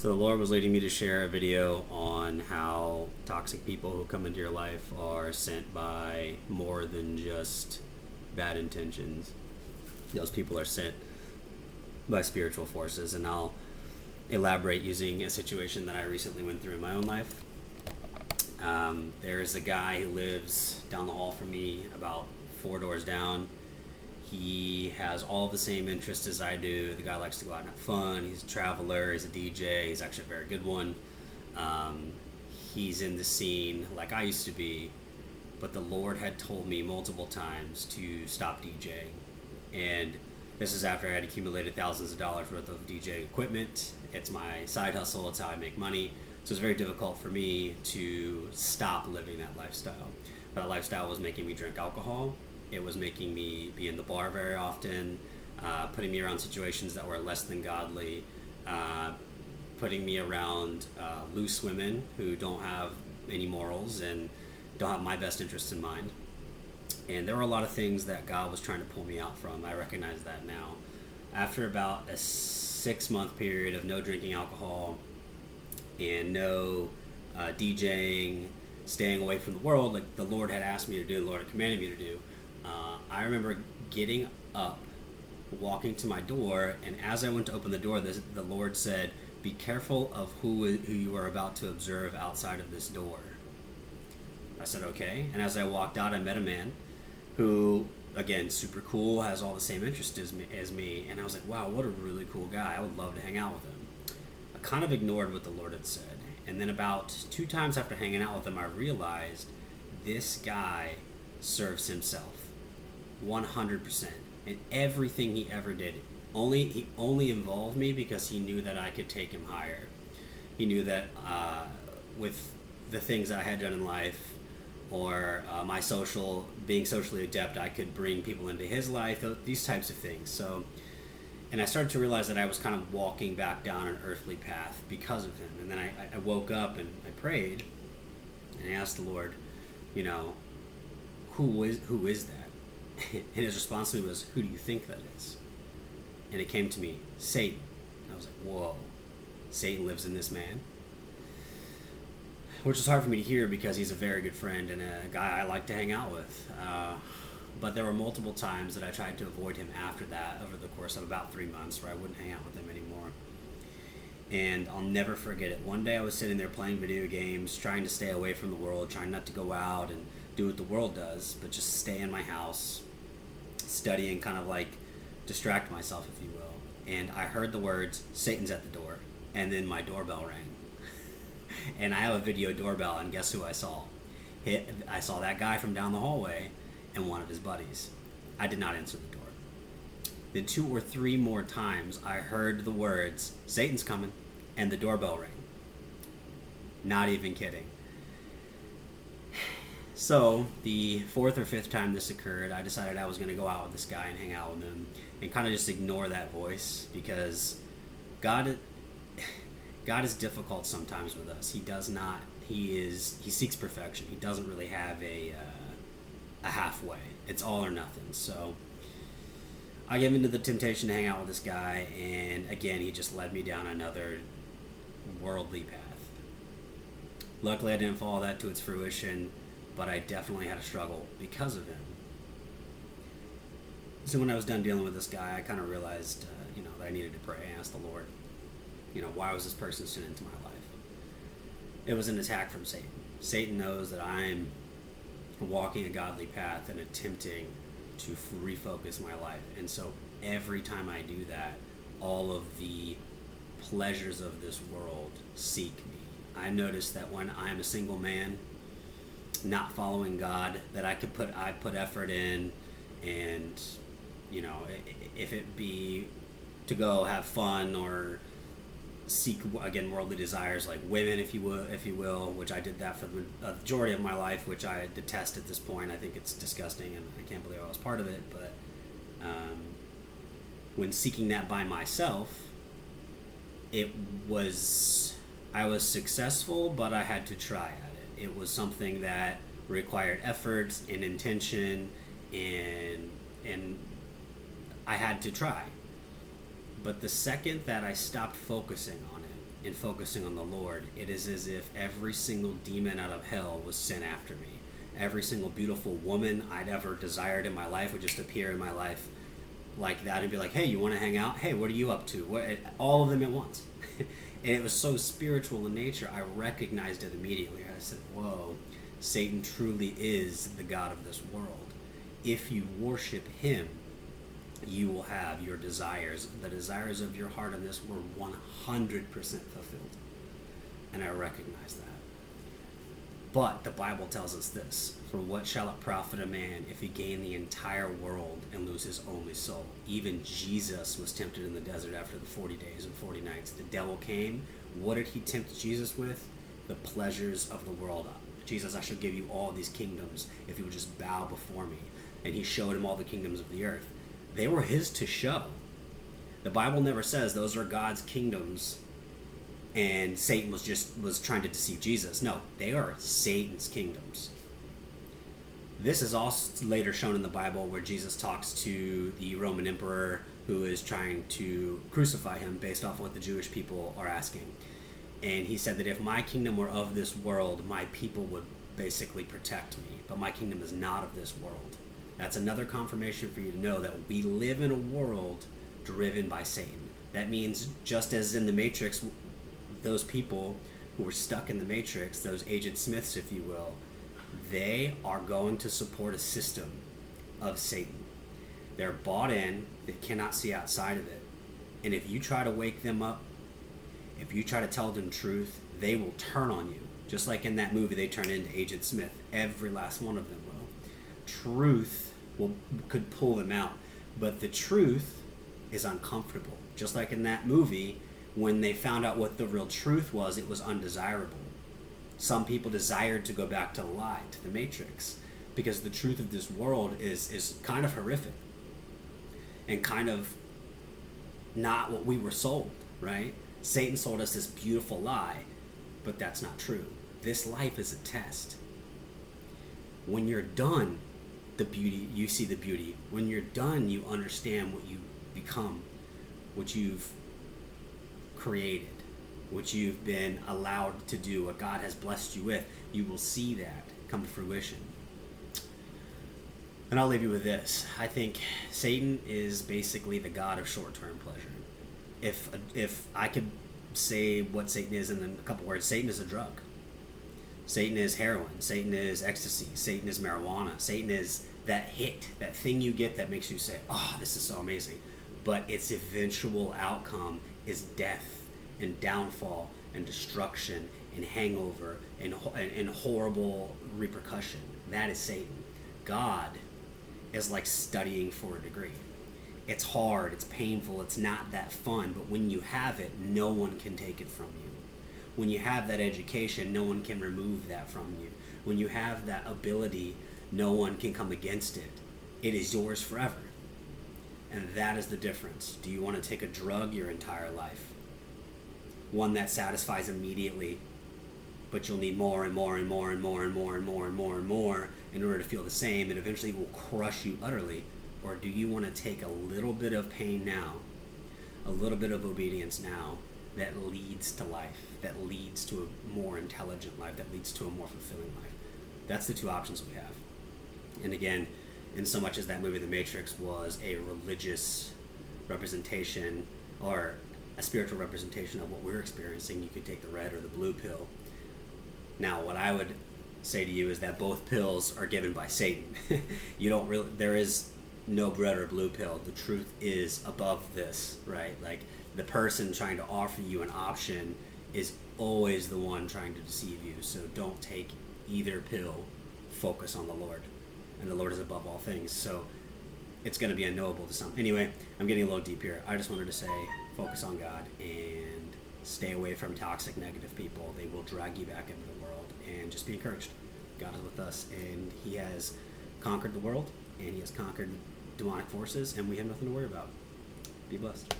So the Lord was leading me to share a video on how toxic people who come into your life are sent by more than just bad intentions. Those people are sent by spiritual forces, and I'll elaborate using a situation that I recently went through in my own life. There's a guy who lives down the hall from me, about 4 doors down. He has all the same interests as I do. The guy likes to go out and have fun. He's a traveler. He's a DJ. He's actually a very good one. He's in the scene like I used to be, but the Lord had told me multiple times to stop DJing. And this is after I had accumulated thousands of dollars worth of DJ equipment. It's my side hustle. It's how I make money. So it's very difficult for me to stop living that lifestyle. That lifestyle was making me drink alcohol. It was making me be in the bar very often, putting me around situations that were less than godly, putting me around loose women who don't have any morals and don't have my best interests in mind. And there were a lot of things that God was trying to pull me out from. I recognize that now. After about a 6-month period of no drinking alcohol and no DJing, staying away from the world, like the Lord had asked me to do, the Lord had commanded me to do, I remember getting up, walking to my door, and as I went to open the door, the Lord said, "Be careful of who you are about to observe outside of this door." I said, "Okay." And as I walked out, I met a man who, again, super cool, has all the same interests as me, and I was like, wow, what a really cool guy. I would love to hang out with him. I kind of ignored what the Lord had said, and then about 2 times after hanging out with him, I realized this guy serves himself 100%, and everything he ever did. He only involved me because he knew that I could take him higher. He knew that with the things I had done in life, or being socially adept, I could bring people into his life, these types of things. So, and I started to realize that I was kind of walking back down an earthly path because of him. And then I woke up and I prayed, and I asked the Lord, who is that? And his response to me was, "Who do you think that is?" And it came to me, Satan. And I was like, whoa, Satan lives in this man? Which is hard for me to hear because he's a very good friend and a guy I like to hang out with. But there were multiple times that I tried to avoid him after that, over the course of about 3 months, where I wouldn't hang out with him anymore. And I'll never forget it. One day I was sitting there playing video games, trying to stay away from the world, trying not to go out and do what the world does, but just stay in my house, studying, kind of like distract myself, if you will. And I heard the words, "Satan's at the door," and then my doorbell rang. And I have a video doorbell, and guess who I saw? I saw that guy from down the hallway and one of his buddies. I did not answer the door. Then 2 or 3 more times I heard the words, "Satan's coming," and the doorbell rang. Not even kidding. So the 4th or 5th time this occurred, I decided I was going to go out with this guy and hang out with him and kind of just ignore that voice, because God is difficult sometimes with us. He seeks perfection. He doesn't really have a halfway. It's all or nothing. So I gave into the temptation to hang out with this guy, and again, he just led me down another worldly path. Luckily, I didn't follow that to its fruition, but I definitely had a struggle because of him. So when I was done dealing with this guy, I kind of realized, that I needed to pray. I asked the Lord, why was this person sent into my life? It was an attack from Satan. Satan knows that I'm walking a godly path and attempting to refocus my life. And so every time I do that, all of the pleasures of this world seek me. I noticed that when I'm a single man, not following God, that I put effort in, and if it be to go have fun or seek, again, worldly desires like women, if you will, which I did that for the majority of my life, which I detest at this point. I think it's disgusting, and I can't believe I was part of it. But when seeking that by myself, I was successful, but I had to try at it. It was something that required effort and intention, and I had to try. But the second that I stopped focusing on it, and focusing on the Lord, it is as if every single demon out of hell was sent after me. Every single beautiful woman I'd ever desired in my life would just appear in my life like that and be like, hey, you want to hang out? Hey, what are you up to? All of them at once. And it was so spiritual in nature, I recognized it immediately. I said, whoa, Satan truly is the God of this world. If you worship him, you will have your desires. The desires of your heart in this were 100% fulfilled. And I recognize that. But the Bible tells us this: for what shall it profit a man if he gain the entire world and lose his only soul? Even Jesus was tempted in the desert after the 40 days and 40 nights. The devil came. What did he tempt Jesus with? The pleasures of the world. Jesus, I shall give you all these kingdoms if you would just bow before me. And he showed him all the kingdoms of the earth. They were his to show. The Bible never says those are God's kingdoms and Satan was trying to deceive Jesus. No, they are Satan's kingdoms. This is also later shown in the Bible where Jesus talks to the Roman emperor who is trying to crucify him based off what the Jewish people are asking. And he said that if my kingdom were of this world, my people would basically protect me. But my kingdom is not of this world. That's another confirmation for you to know that we live in a world driven by Satan. That means just as in the Matrix, those people who were stuck in the Matrix, those Agent Smiths, if you will, they are going to support a system of Satan. They're bought in, they cannot see outside of it. And if you try to wake them up, if you try to tell them truth, they will turn on you. Just like in that movie, they turn into Agent Smith. Every last one of them will. Truth could pull them out. But the truth is uncomfortable. Just like in that movie, when they found out what the real truth was, it was undesirable. Some people desired to go back to the lie, to the Matrix, because the truth of this world is kind of horrific and kind of not what we were sold, right? Satan sold us this beautiful lie, but that's not true. This life is a test. When you're done, the beauty, you see the beauty. When you're done, you understand what you become, what you've created, what you've been allowed to do, what God has blessed you with. You will see that come to fruition. And I'll leave you with this. I think Satan is basically the god of short-term pleasure. If I could say what Satan is in a couple words, Satan is a drug. Satan is heroin. Satan is ecstasy. Satan is marijuana. Satan is that hit, that thing you get that makes you say, oh, this is so amazing. But its eventual outcome is death and downfall and destruction and hangover and horrible repercussion. That is Satan. God is like studying for a degree. It's hard, it's painful, it's not that fun, but when you have it, no one can take it from you. When you have that education, no one can remove that from you. When you have that ability, no one can come against it. It is yours forever. And that is the difference. Do you want to take a drug your entire life? One that satisfies immediately, but you'll need more and more and more and more and more and more and more and more in order to feel the same, and eventually will crush you utterly? Or do you want to take a little bit of pain now, a little bit of obedience now, that leads to life, that leads to a more intelligent life, that leads to a more fulfilling life? That's the two options we have. And again, in so much as that movie The Matrix was a religious representation or a spiritual representation of what we're experiencing, you could take the red or the blue pill. Now, what I would say to you is that both pills are given by Satan. There is no red or blue pill. The truth is above this, right? Like, the person trying to offer you an option is always the one trying to deceive you. So don't take either pill. Focus on the Lord. And the Lord is above all things. So it's going to be unknowable to some. Anyway, I'm getting a little deep here. I just wanted to say, focus on God and stay away from toxic, negative people. They will drag you back into the world. And just be encouraged. God is with us, and He has conquered the world, and He has conquered demonic forces, and we have nothing to worry about. Be blessed.